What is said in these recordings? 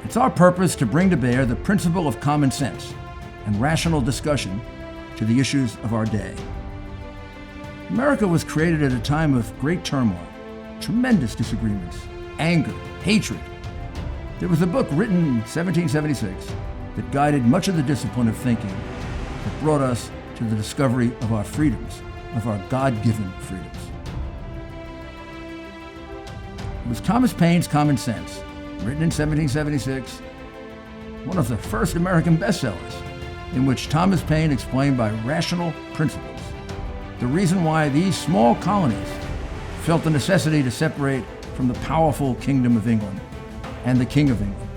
It's our purpose to bring to bear the principle of common sense and rational discussion to the issues of our day. America was created at a time of great turmoil, tremendous disagreements, anger, hatred. There was a book written in 1776 that guided much of the discipline of thinking that brought us to the discovery of our freedoms, of our God-given freedoms. It was Thomas Paine's Common Sense, written in 1776, one of the first American bestsellers, in which Thomas Paine explained by rational principles the reason why these small colonies felt the necessity to separate from the powerful Kingdom of England and the King of England.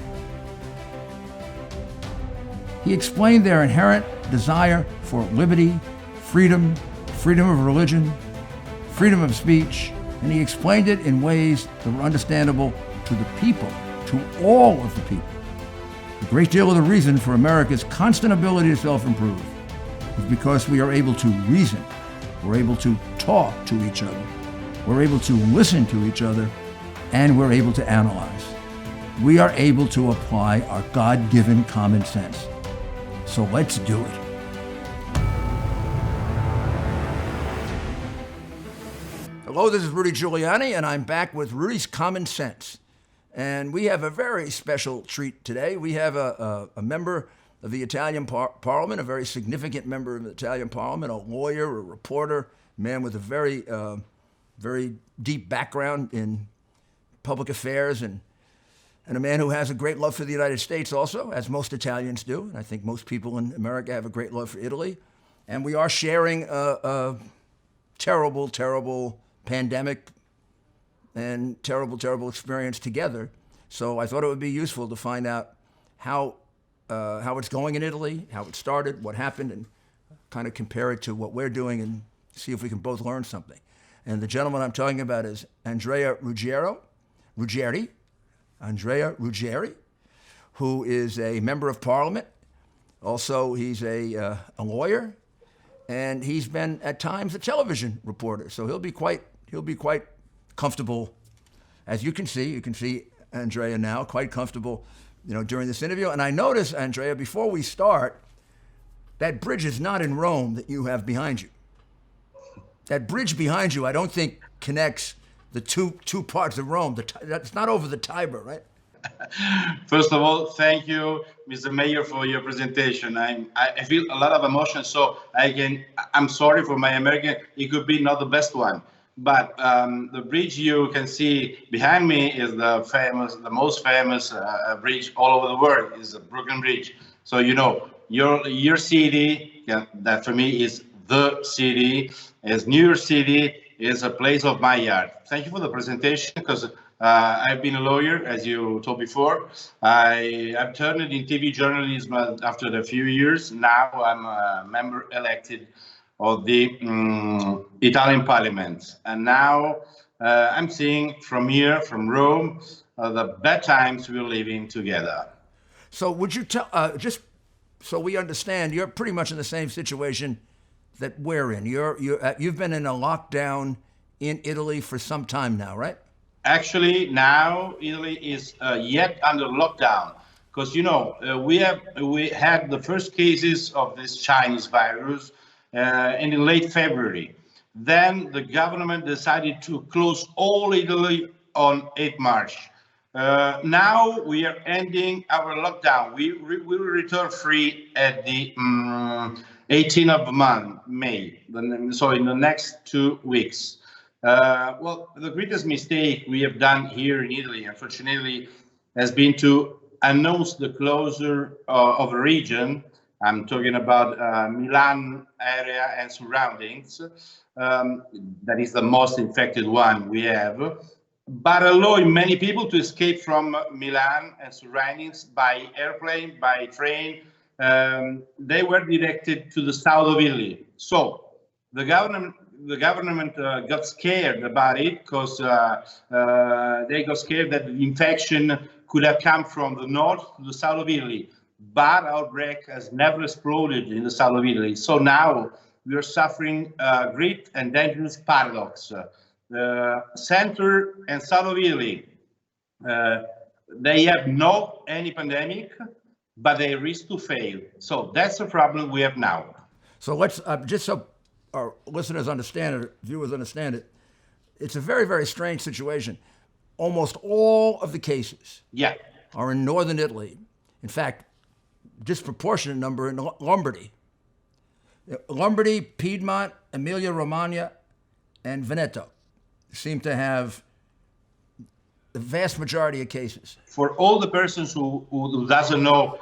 He explained their inherent desire for liberty, freedom, freedom of religion, freedom of speech, and he explained it in ways that were understandable to the people, to all of the people. A great deal of the reason for America's constant ability to self-improve is because we are able to reason, we're able to talk to each other, we're able to listen to each other, and we're able to analyze. We are able to apply our God-given common sense. So let's do it. Hello, this is Rudy Giuliani, and I'm back with Rudy's Common Sense. And we have a very special treat today. We have a member of the Italian Parliament, a very significant member of the Italian Parliament, a lawyer, a reporter, a man with a very deep background in public affairs, and a man who has a great love for the United States also, as most Italians do. And I think most people in America have a great love for Italy. And we are sharing a terrible, terrible pandemic and terrible, terrible experience together. So I thought it would be useful to find out how it's going in Italy, how it started, what happened, and kind of compare it to what we're doing and see if we can both learn something. And the gentleman I'm talking about is Andrea Ruggieri, who is a member of Parliament. Also, he's a lawyer, and he's been at times a television reporter. So he'll be quite comfortable, as you can see Andrea now, quite comfortable, during this interview. And I notice, Andrea, before we start, that bridge is not in Rome that you have behind you. That bridge behind you, I don't think connects the two parts of Rome. That's not over the Tiber, right? First of all, thank you, Mr. Mayor, for your presentation. I feel a lot of emotion, so I'm sorry for my American. It could be not the best one, but the bridge you can see behind me is the most famous bridge all over the world. Is the Brooklyn Bridge. So your city, that for me is the city, is New York City, is a place of my heart. Thank you for the presentation, because I've been a lawyer, as you told before. I've turned in TV journalism after a few years. Now I'm a member elected of the Italian Parliament. And now I'm seeing from here, from Rome, the bad times we're living together. So would you tell, just so we understand, you're pretty much in the same situation that we're in. You've been in a lockdown in Italy for some time now, right? Actually, now Italy is yet under lockdown, because we had the first cases of this Chinese virus in late February. Then the government decided to close all Italy on 8 March. Now we are ending our lockdown. We will return free at the 18th of May, so in the next 2 weeks. Well, the greatest mistake we have done here in Italy, unfortunately, has been to announce the closure of a region. I'm talking about Milan area and surroundings. That is the most infected one we have, but allowing many people to escape from Milan and surroundings by airplane, by train. They were directed to the south of Italy. So the government got scared about it, because they got scared that the infection could have come from the north to the south of Italy. But outbreak has never exploded in the south of Italy. So now we are suffering a great and dangerous paradox. The center and south of Italy they have no any pandemic, but they risk to fail. So that's the problem we have now. So let's just so our listeners understand it, viewers understand it. It's a very, very strange situation. Almost all of the cases are in northern Italy. In fact, disproportionate number in Lombardy. Lombardy, Piedmont, Emilia-Romagna, and Veneto seem to have the vast majority of cases. For all the persons who doesn't know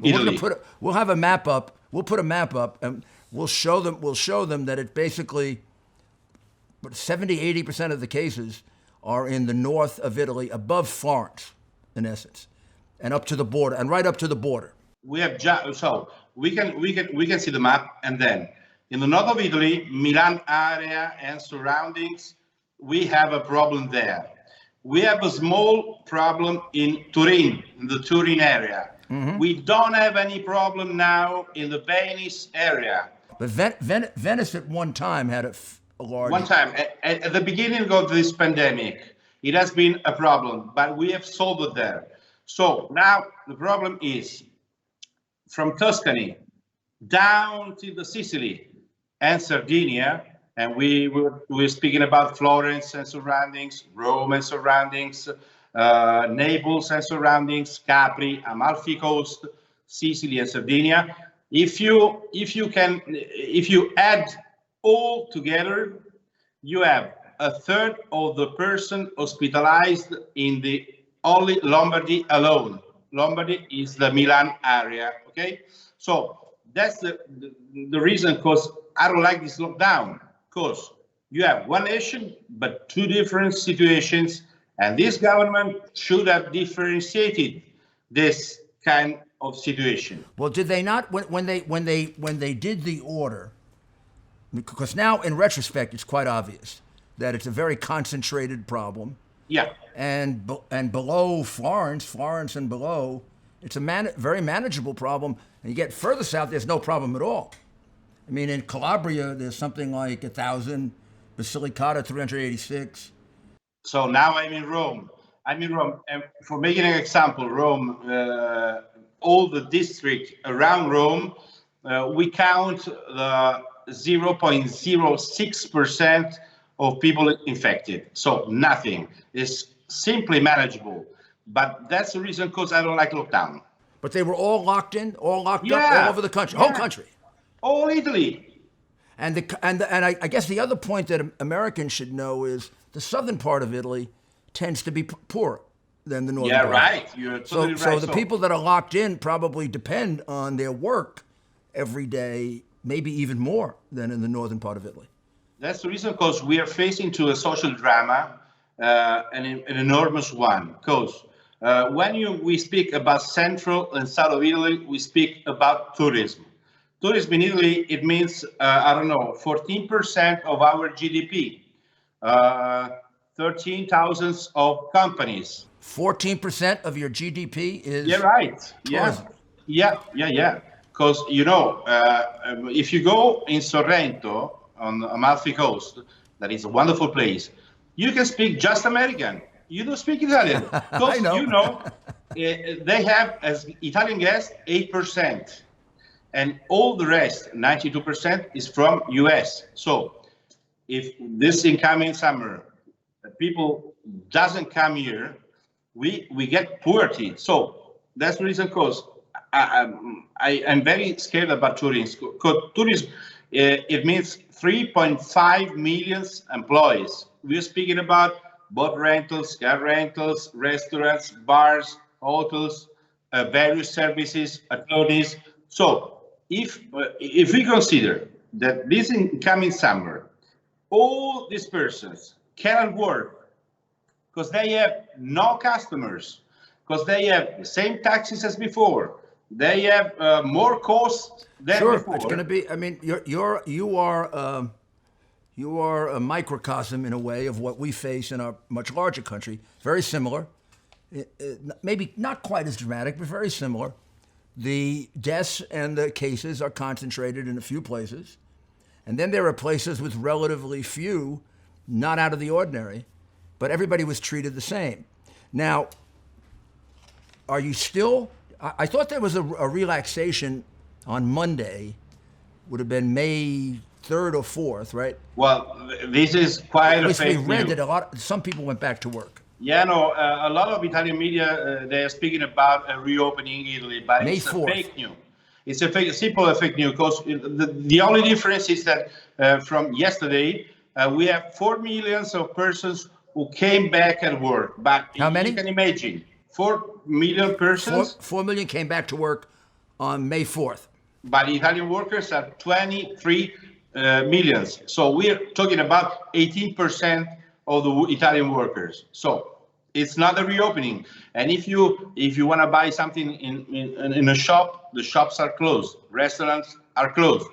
Italy, we'll have a map up. We'll put a map up, and we'll show them that it basically 70-80% of the cases are in the north of Italy, above Florence, in essence, and up to the border, and right up to the border. We have so we can see the map, and then in the north of Italy, Milan area and surroundings, we have a problem there. We have a small problem in Turin, in the Turin area. Mm-hmm. We don't have any problem now in the Venice area. But Venice at one time had a large... One time, at the beginning of this pandemic, it has been a problem, but we have solved it there. So now the problem is from Tuscany down to the Sicily and Sardinia, and we're speaking about Florence and surroundings, Rome and surroundings, Naples and surroundings, Capri, Amalfi Coast, Sicily and Sardinia. If you add all together, you have a third of the person hospitalized in the only Lombardy alone. Lombardy is the Milan area. Okay, so that's the reason, because I don't like this lockdown, because you have one nation but two different situations, and this government should have differentiated this kind of situation. Well, did they not when they did the order? Because now, in retrospect, it's quite obvious that it's a very concentrated problem. Yeah. And below Florence and below, it's a very manageable problem. And you get further south, there's no problem at all. I mean, in Calabria, there's something like 1,000, Basilicata 386. So now I'm in Rome. And for making an example, Rome, all the district around Rome, we count the 0.06% of people infected. So nothing. It's simply manageable. But that's the reason, because I don't like lockdown. But they were all locked up all over the country, whole country. All Italy. And I guess the other point that Americans should know is the southern part of Italy tends to be poorer than the northern part. Yeah, right. You're totally right. So the people that are locked in probably depend on their work every day, maybe even more than in the northern part of Italy. That's the reason, because we are facing to a social drama, an enormous one. Because when we speak about central and south of Italy, we speak about tourism. Tourism in Italy, it means, 14% of our GDP, 13,000 of companies. 14% of your GDP is... Yeah, right. tourism. Yeah. Because, if you go in Sorrento, on the Amalfi Coast, that is a wonderful place, you can speak just American. You don't speak Italian. Because, I know. They have, as Italian guests, 8%. And all the rest, 92%, is from US. So if this incoming summer, people doesn't come here, we get poverty. So that's the reason, because I'm very scared about tourism. Because tourism, it means 3.5 million employees. We're speaking about boat rentals, car rentals, restaurants, bars, hotels, various services, activities. So if we consider that this incoming summer, all these persons cannot work because they have no customers, because they have the same taxes as before, they have more costs than before. Sure, it's going to be. I mean, you are a microcosm in a way of what we face in our much larger country. Very similar, maybe not quite as dramatic, but very similar. The deaths and the cases are concentrated in a few places, and then there are places with relatively few, not out of the ordinary, but everybody was treated the same. Now, are you still? I thought there was a relaxation on Monday. Would have been May 3rd or 4th, right? Well, this is quite At a least we fake read news. that some people went back to work. Yeah, no, a lot of Italian media, they are speaking about reopening Italy, but May it's a 4th. fake news. It's a simple fake news, because the only difference is that from yesterday, we have 4 million of persons who came back at work. But How many? you can imagine, 4 million persons, 4 million came back to work on May 4th. but Italian workers are 23 millions. So we're talking about 18% of the Italian workers. So it's not a reopening. And if you want to buy something in a shop, the shops are closed, restaurants are closed,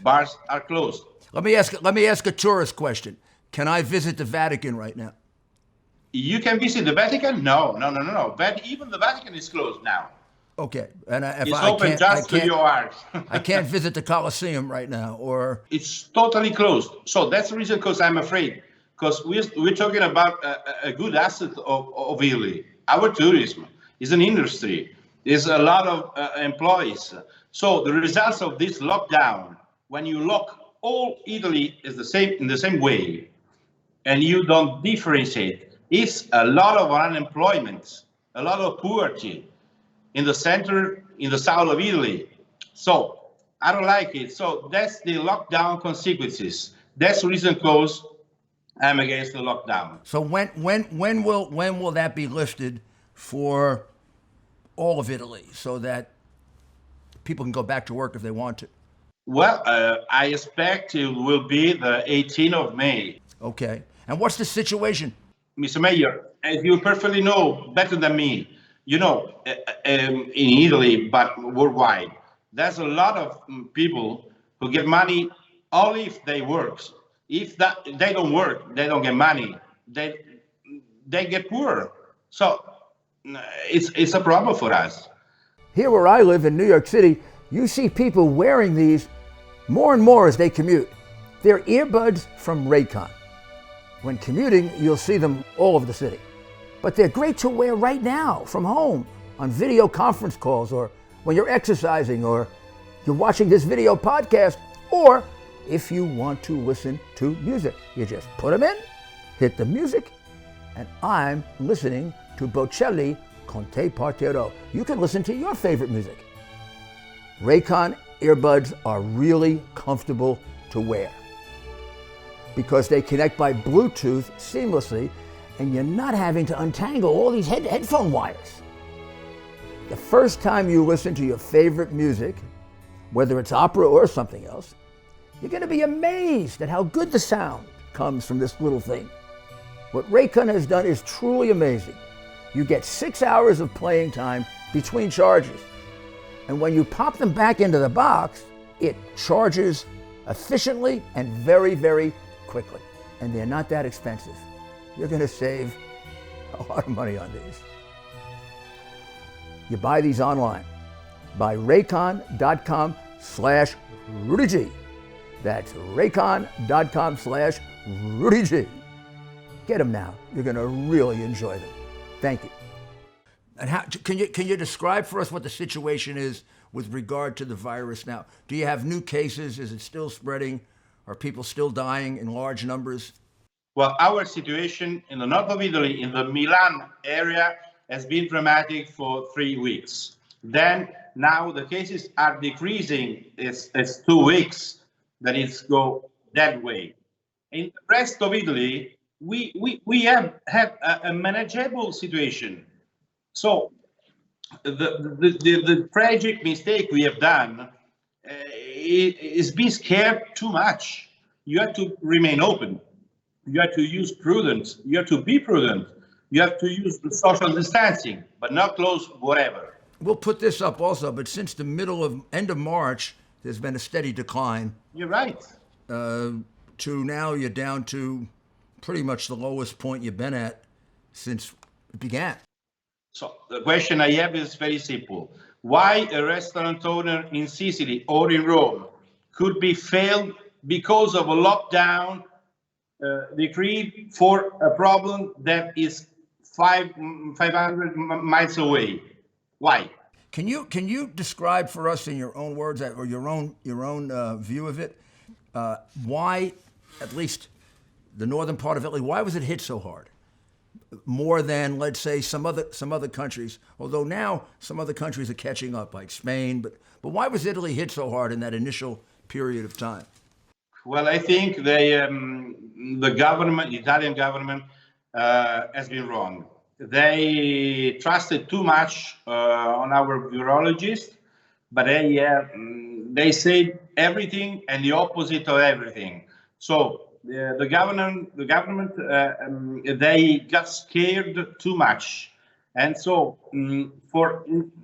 bars are closed. Let me ask a tourist question. Can I visit the Vatican right now? You can visit the Vatican? No. Even the Vatican is closed now. Okay, and It's open just to your heart. I can't visit the Colosseum right now, or It's totally closed. So that's the reason, because I'm afraid, because we're talking about a good asset of Italy. Our tourism is an industry. There's a lot of employees. So the results of this lockdown, when you lock all Italy is the same in the same way, and you don't differentiate, is a lot of unemployment, a lot of poverty in the center, in the south of Italy. So I don't like it. So that's the lockdown consequences. That's the reason cause I'm against the lockdown. so when will that be lifted for all of Italy, so that people can go back to work if they want to? Well, I expect it will be the 18th of May. Okay, and what's the situation? Mr. Mayor, as you perfectly know better than me, you know, in Italy, but worldwide, there's a lot of people who get money only if they work. If they don't work, they don't get money. They get poorer. So it's a problem for us. Here where I live in New York City, you see people wearing these more and more as they commute. They're earbuds from Reitan. When commuting, you'll see them all over the city. But they're great to wear right now from home on video conference calls, or when you're exercising, or you're watching this video podcast, or if you want to listen to music. You just put them in, hit the music, and I'm listening to Bocelli Con te partirò. You can listen to your favorite music. Reitan earbuds are really comfortable to wear because they connect by Bluetooth seamlessly, and you're not having to untangle all these headphone wires. The first time you listen to your favorite music, whether it's opera or something else, you're going to be amazed at how good the sound comes from this little thing. What Reitan has done is truly amazing. You get 6 hours of playing time between charges. And when you pop them back into the box, it charges efficiently and very, very quickly. And they're not that expensive. You're going to save a lot of money on these. You buy these online by Reitan.com/RudyG. That's Reitan.com/RudyG. Get them now. You're going to really enjoy them. Thank you. And how can you describe for us what the situation is with regard to the virus now? Do you have new cases? Is it still spreading? Are people still dying in large numbers? Well, our situation in the north of Italy, in the Milan area, has been dramatic for 3 weeks. Then now the cases are decreasing. It's 2 weeks that it's go that way. In the rest of Italy, we have had a manageable situation. So the tragic mistake we have done is being scared too much. You have to remain open. You have to use prudence. You have to be prudent. You have to use the social distancing, but not close whatever. We'll put this up also, but since the end of March, there's been a steady decline. You're right. To now you're down to pretty much the lowest point you've been at since it began. So the question I have is very simple. Why a restaurant owner in Sicily or in Rome could be failed because of a lockdown decreed for a problem that is 500 miles away. Why? Can you describe for us in your own words or your own view of it, why, at least the northern part of Italy, why was it hit so hard? More than, let's say, some other countries. Although now some other countries are catching up, like Spain. But why was Italy hit so hard in that initial period of time? Well, I think the government, the Italian government, has been wrong. They trusted too much on our virologists, but they said everything and the opposite of everything. So the government, they got scared too much, and so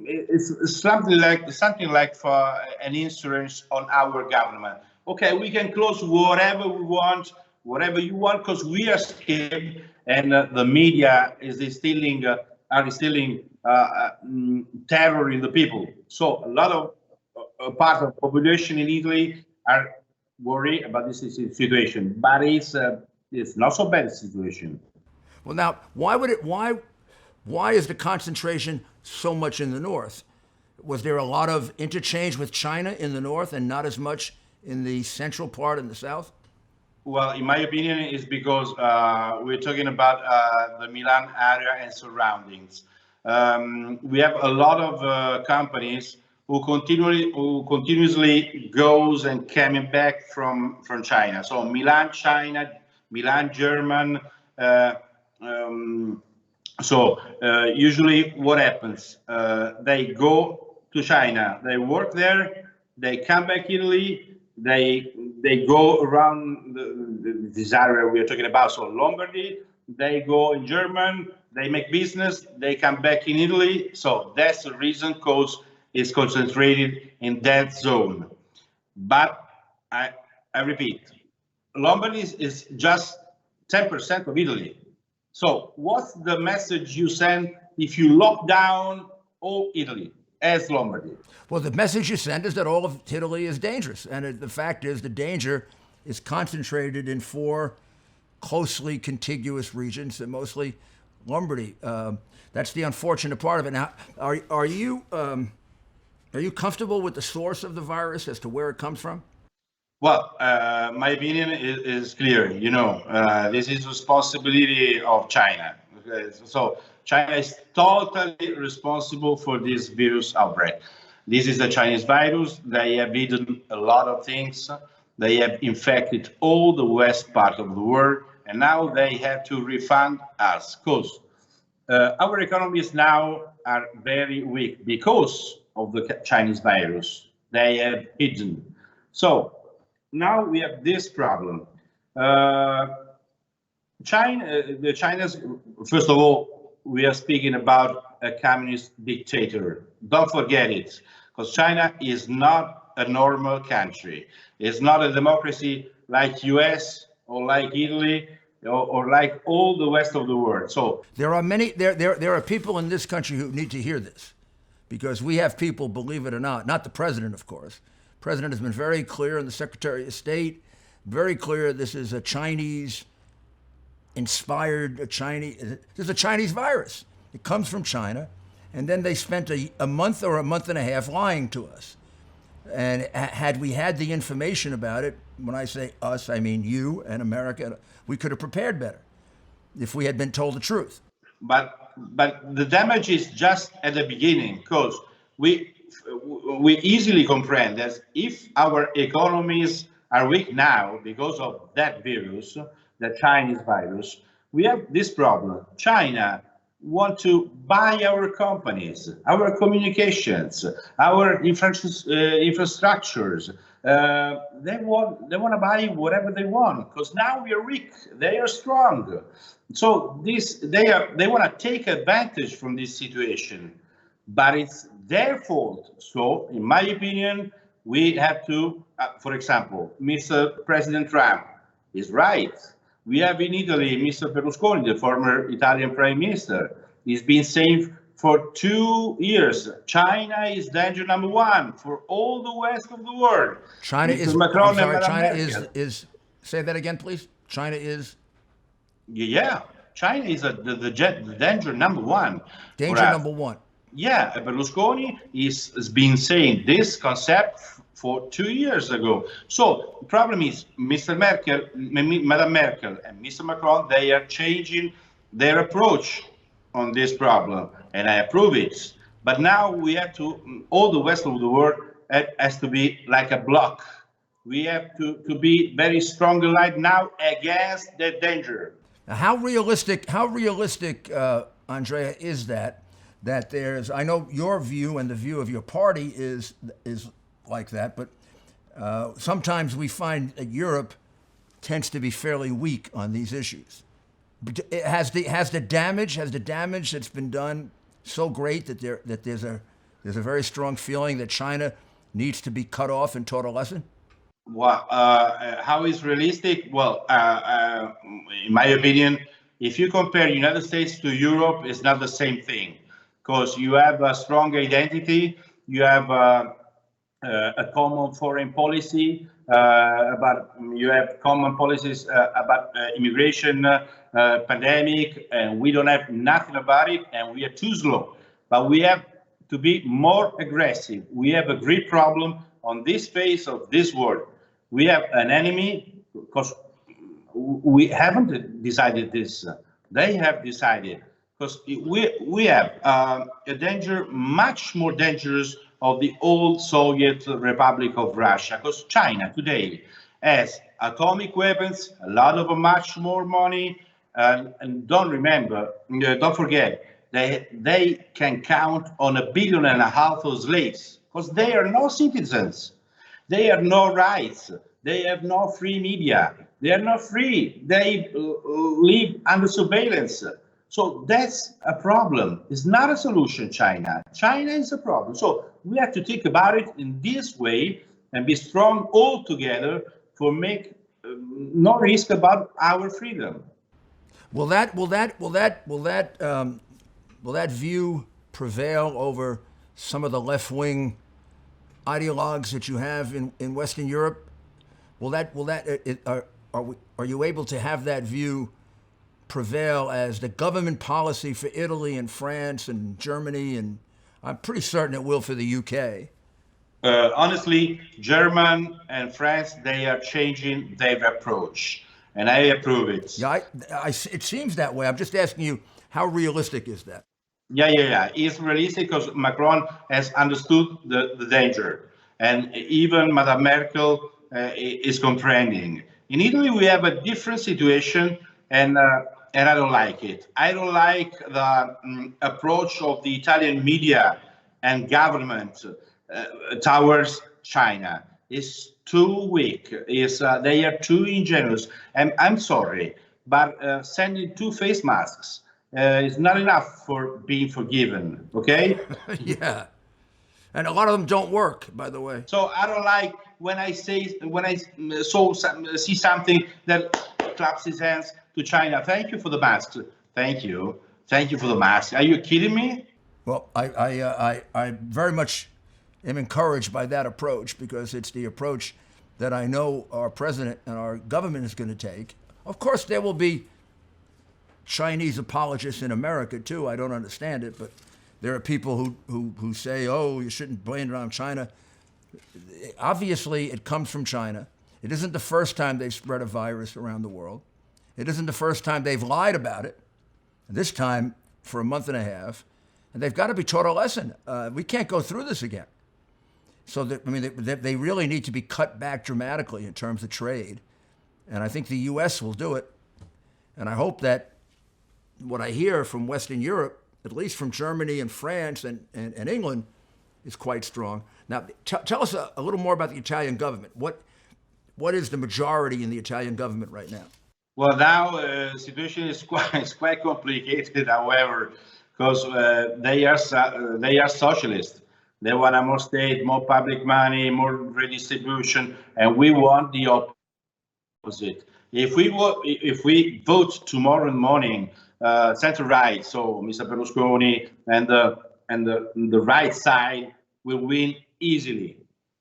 it's something like for an insurance on our government. Okay, we can close whatever we want, whatever you want, because we are scared, and the media are instilling terror in the people. So a lot of part of the population in Italy are worried about this situation, but it's not so bad a situation. Well, now, why is the concentration so much in the north? Was there a lot of interchange with China in the north and not as much in the central part in the south? Well, in my opinion, it's because we're talking about the Milan area and surroundings. We have a lot of companies who continuously goes and coming back from China. So Milan, China, Milan, German. Usually what happens? They go to China, they work there, they come back Italy, they go around this area we are talking about, so Lombardy, they go in German, they make business, they come back in Italy. So that's the reason, cause it's concentrated in that zone. But I repeat, Lombardy is just 10% of Italy. So what's the message you send if you lock down all Italy as Lombardy? Well, the message you send is that all of Italy is dangerous. And the fact is the danger is concentrated in 4 closely contiguous regions, and mostly Lombardy. That's the unfortunate part of it. Now, are you comfortable with the source of the virus as to where it comes from? Well, my opinion is clear. This is responsibility of China. So China is totally responsible for this virus outbreak. This is a Chinese virus. They have hidden a lot of things. They have infected all the west part of the world, and now they have to refund us because our economies now are very weak because of the Chinese virus. They have hidden. So now we have this problem. China's, first of all, we are speaking about a communist dictator. Don't forget it, because China is not a normal country. It's not a democracy like US or like Italy or like all the rest of the world. So there are people in this country who need to hear this, because we have people, believe it or not the president, of course. The president has been very clear, and the Secretary of State, very clear, this is a Chinese this is a Chinese virus. It comes from China. And then they spent a month or a month and a half lying to us. And had we had the information about it, when I say us, I mean you and America, we could have prepared better if we had been told the truth. But the damage is just at the beginning, because we easily comprehend that if our economies are weak now because of that virus, the Chinese virus, we have this problem. China want to buy our companies, our communications, our infrastructures. They want to buy whatever they want, because now we are weak. They are strong. So they want to take advantage from this situation, but it's their fault. So, in my opinion, we have to, for example, Mr. President Trump is right. We have in Italy Mr. Berlusconi, the former Italian Prime Minister. He's been saying for 2 years, China is danger number 1 for all the rest of the world. China Mr. is, Macron I'm sorry, and China Merkel. is, say that again, please. China is? Yeah, China is the danger number one. Danger number one. Yeah, Berlusconi has been saying this concept for 2 years ago. So the problem is Madame Merkel and Mr. Macron, they are changing their approach on this problem, and I approve it. But now we have to, all the rest of the world has to be like a block. We have to be very strong right now against the danger. Now, how realistic, Andrea, is that there's, I know your view and the view of your party is like that, but sometimes we find that Europe tends to be fairly weak on these issues. Has the damage that's been done so great that there's a very strong feeling that China needs to be cut off and taught a lesson? Well, how is realistic? Well, in my opinion, if you compare United States to Europe, it's not the same thing, because you have a strong identity, you have a common foreign policy, you have common policies about immigration, pandemic, and we don't have nothing about it, and we are too slow. But we have to be more aggressive. We have a great problem on this phase of this world. We have an enemy because we haven't decided this. They have decided, because we have a danger much more dangerous of the old Soviet Republic of Russia, because China today has atomic weapons, a lot of much more money, and don't forget, they can count on 1.5 billion of slaves, because they are no citizens. They have no rights. They have no free media. They are not free. They live under surveillance. So that's a problem. It's not a solution, China. China is a problem. So we have to think about it in this way and be strong all together for make no risk about our freedom. Will that view prevail over some of the left-wing ideologues that you have in Western Europe? Are you able to have that view prevail as the government policy for Italy and France and Germany, and I'm pretty certain it will for the UK? Honestly, German and France, they are changing their approach, and I approve it. Yeah, it seems that way. I'm just asking you, how realistic is that? Yeah. It's realistic because Macron has understood the danger, and even Madame Merkel is comprehending. In Italy, we have a different situation, and I don't like it. I don't like the approach of the Italian media and government towards China. It's too weak. They are too ingenuous. And I'm sorry, but sending 2 face masks is not enough for being forgiven, okay? Yeah. And a lot of them don't work, by the way. So I don't like when I see something that claps his hands to China. Thank you for the masks. Thank you for the mask. Are you kidding me? Well, I very much am encouraged by that approach, because it's the approach that I know our president and our government is going to take. Of course, there will be Chinese apologists in America too. I don't understand it, but there are people who say, oh, you shouldn't blame it on China. Obviously, it comes from China. It isn't the first time they've spread a virus around the world. It isn't the first time they've lied about it, this time for a month and a half. And they've got to be taught a lesson. We can't go through this again. So they really need to be cut back dramatically in terms of trade. And I think the U.S. will do it. And I hope that what I hear from Western Europe, at least from Germany and France and England, is quite strong. Now, tell us a little more about the Italian government. What is the majority in the Italian government right now? Well, now the situation is quite complicated, however, because they are socialists. They want more state, more public money, more redistribution, and we want the opposite. If we vote tomorrow morning, center right, so Mr. Berlusconi and the right side will win easily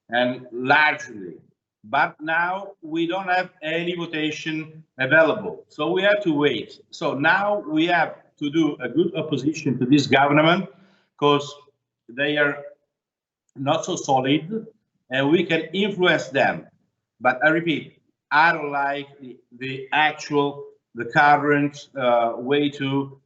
and largely. But now we don't have any votation available. So we have to wait. So now we have to do a good opposition to this government because they are not so solid and we can influence them. But I repeat, I don't like the current way to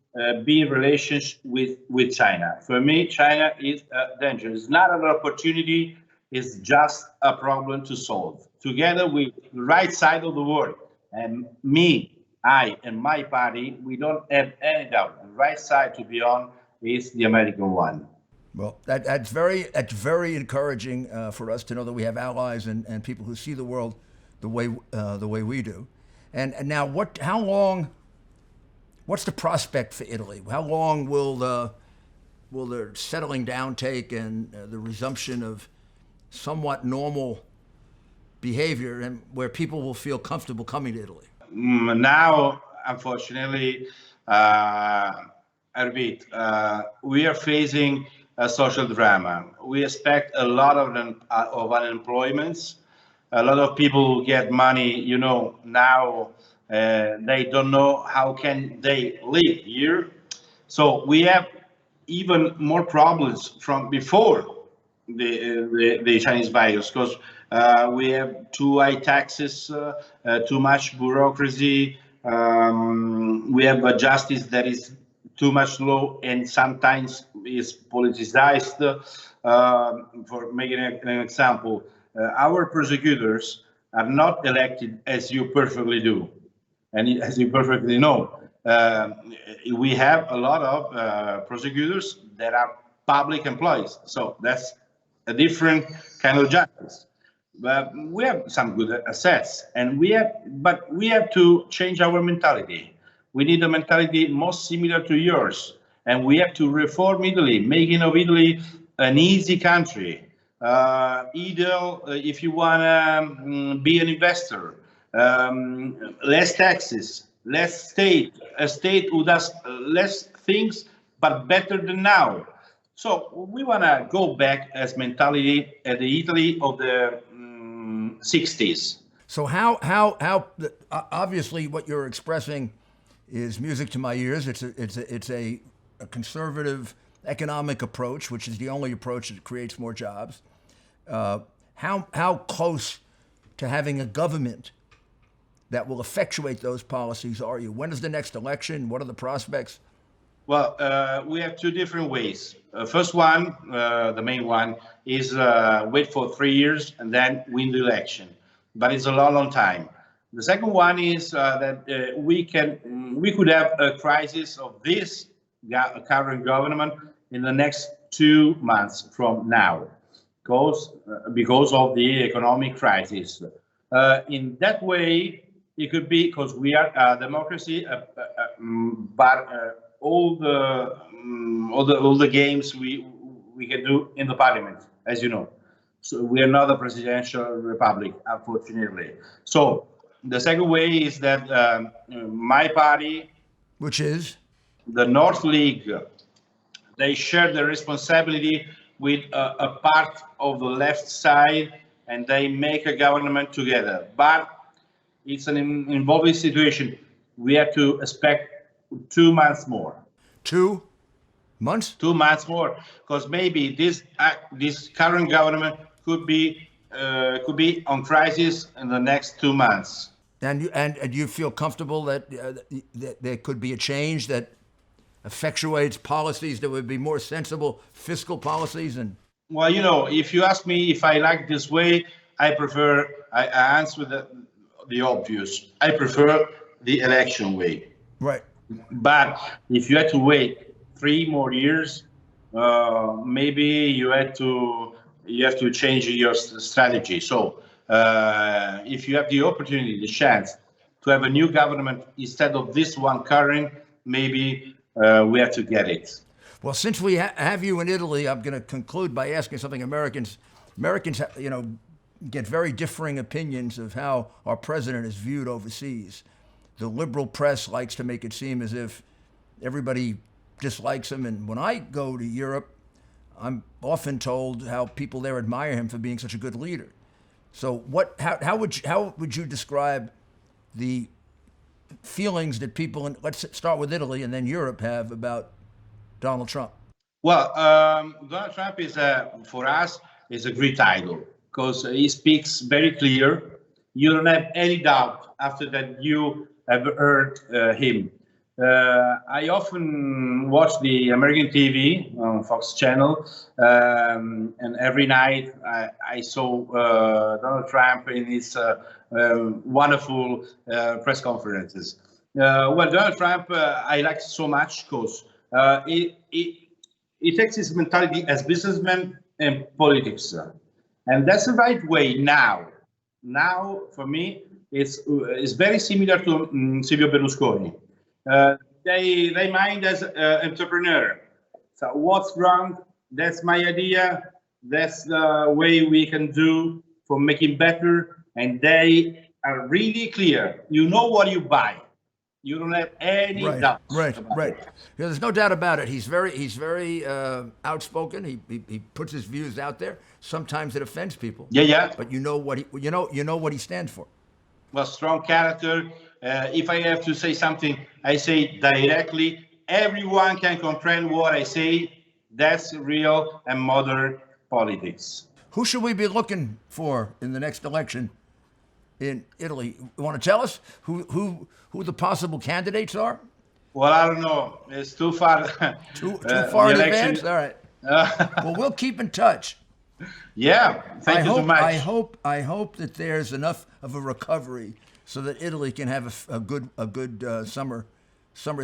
be in relations with China. For me, China is a danger. It's not an opportunity. It's just a problem to solve. Together with the right side of the world, and me, I, and my party, we don't have any doubt. The right side to be on is the American one. Well, that's very encouraging for us to know that we have allies and people who see the world the way we do. And now, how long? What's the prospect for Italy? How long will the settling down take and the resumption of somewhat normal behavior, and where people will feel comfortable coming to Italy? Now, unfortunately, I repeat, we are facing a social drama. We expect a lot of unemployments. A lot of people get money, now they don't know how can they live here. So we have even more problems from before the Chinese virus, because we have too high taxes, too much bureaucracy. We have a justice that is too much low and sometimes is politicized. For making an example, our prosecutors are not elected as you perfectly do. And as you perfectly know, we have a lot of prosecutors that are public employees. So that's a different kind of justice. But we have some good assets, but we have to change our mentality. We need a mentality most similar to yours, and we have to reform Italy, making of Italy an easy country. If you want to be an investor, less taxes, less state, a state who does less things but better than now. So we want to go back as mentality at the Italy of the 60s. So obviously what you're expressing is music to my ears. It's a conservative economic approach, which is the only approach that creates more jobs. How close to having a government that will effectuate those policies are you? When is the next election? What are the prospects? Well, we have two different ways. First one, the main one, is wait for 3 years and then win the election. But it's a long, long time. The second one is that we could have a crisis of this current government in the next 2 months from now, because of the economic crisis. In that way, it could be because we are a democracy, but all the games we can do in the parliament, as you know. So we are not a presidential republic, unfortunately. So the second way is that my party, which is the North League, they share the responsibility with a part of the left side, and they make a government together. But it's an involving situation. We have to expect 2 months more. 2 months? 2 months more, because maybe this current government could be on crisis in the next 2 months. And you feel comfortable that there could be a change that effectuates policies that would be more sensible fiscal policies? And well, if you ask me if I like this way, I answer the obvious. I prefer the election way. Right. But if you had to wait 3 more years, maybe you have to change your strategy. So if you have the opportunity, the chance to have a new government instead of this one current, maybe we have to get it. Well, since we have you in Italy, I'm going to conclude by asking something. Americans, get very differing opinions of how our president is viewed overseas. The liberal press likes to make it seem as if everybody dislikes him. And when I go to Europe, I'm often told how people there admire him for being such a good leader. So how would you describe the feelings that people in, let's start with Italy and then Europe, have about Donald Trump? Well, Donald Trump is for us is a great idol because he speaks very clear. You don't have any doubt after that you have heard him. I often watch the American TV on Fox Channel, and every night I saw Donald Trump in his wonderful press conferences. Well, Donald Trump I like so much because he takes his mentality as businessman and politics, and that's the right way now. Now, for me, it's very similar to Silvio Berlusconi. They mind as entrepreneur. So what's wrong? That's my idea. That's the way we can do for making better. And they are really clear. You know what you buy. You don't have any doubt. Right. Yeah, there's no doubt about it. He's very outspoken. He puts his views out there. Sometimes it offends people. Yeah. But you know what he stands for. Well, strong character. If I have to say something, I say directly. Everyone can comprehend what I say. That's real and modern politics. Who should we be looking for in the next election in Italy? You want to tell us who the possible candidates are? Well, I don't know. It's too far. Too far in advance? All right. Well, we'll keep in touch. Yeah. Thank you so much. I hope that there's enough of a recovery so that Italy can have a good summer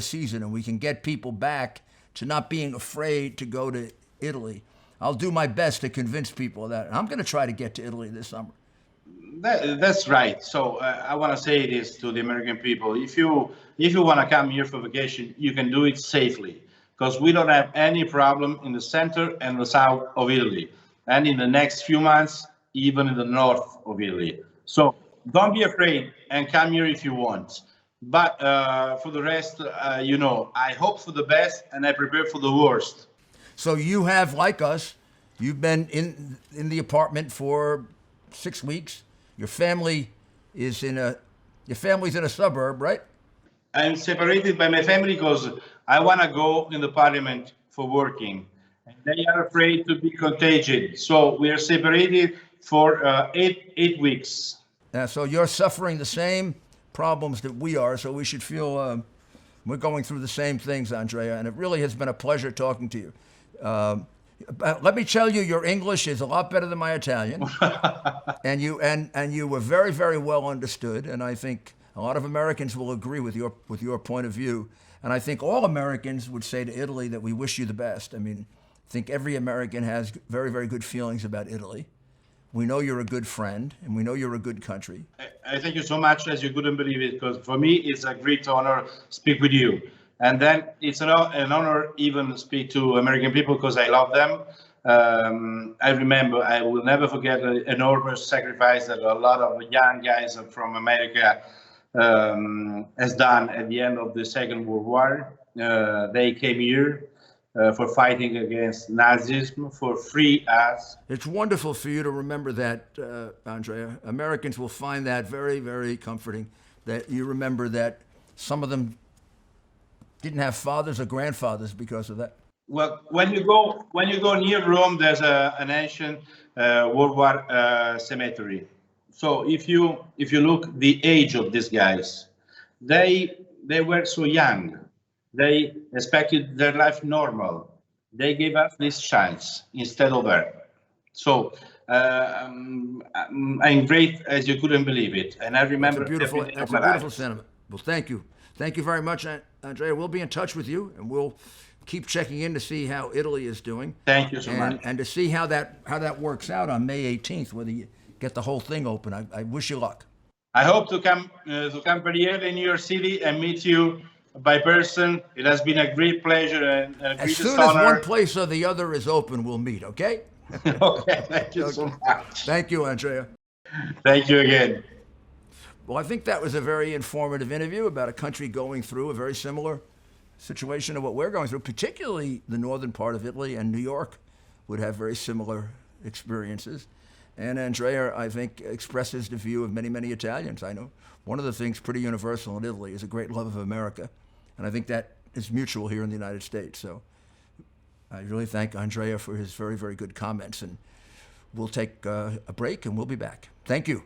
season, and we can get people back to not being afraid to go to Italy. I'll do my best to convince people of that. I'm going to try to get to Italy this summer. That's right. So I want to say this to the American people: if you want to come here for vacation, you can do it safely, because we don't have any problem in the center and the south of Italy, and in the next few months, even in the north of Italy. So don't be afraid and come here if you want. But for the rest, I hope for the best and I prepare for the worst. So you have, like us, you've been in the apartment for 6 weeks. Your family is in a suburb, right? I'm separated by my family because I want to go in the parliament for working. And they are afraid to be contagious. So we are separated for 8 weeks. So you're suffering the same problems that we are, so we should feel we're going through the same things, Andrea, and it really has been a pleasure talking to you. Let me tell you, your English is a lot better than my Italian, and you were very, very well understood, and I think a lot of Americans will agree with your point of view, and I think all Americans would say to Italy that we wish you the best. I mean, I think every American has very, very good feelings about Italy. We know you're a good friend, and we know you're a good country. I thank you so much, as you couldn't believe it, because for me, it's a great honor to speak with you. And then it's an honor even to speak to American people, because I love them. I will never forget an enormous sacrifice that a lot of young guys from America has done at the end of the Second World War. They came here for fighting against Nazism, for free us. It's wonderful for you to remember that, Andrea. Americans will find that very, very comforting, that you remember that some of them didn't have fathers or grandfathers because of that. Well, when you go near Rome, there's an ancient World War cemetery. So if you look the age of these guys, they were so young. They expected their life normal. They gave us this chance instead of that. So I'm great, as you couldn't believe it. And I remember that's a beautiful sentiment. Well, thank you. Thank you very much, Andrea. We'll be in touch with you, and we'll keep checking in to see how Italy is doing. Thank you so much. And to see how that works out on May 18th, whether you get the whole thing open. I wish you luck. I hope to come very early in New York City and meet you by person. It has been a great pleasure and a great honor. As soon as one place or the other is open, we'll meet, okay? Okay, thank you so much. Thank you, Andrea. Thank you again. Well, I think that was a very informative interview about a country going through a very similar situation to what we're going through, particularly the northern part of Italy, and New York would have very similar experiences. And Andrea, I think, expresses the view of many, many Italians. I know one of the things pretty universal in Italy is a great love of America. And I think that is mutual here in the United States. So I really thank Andrea for his very, very good comments. And we'll take a break and we'll be back. Thank you.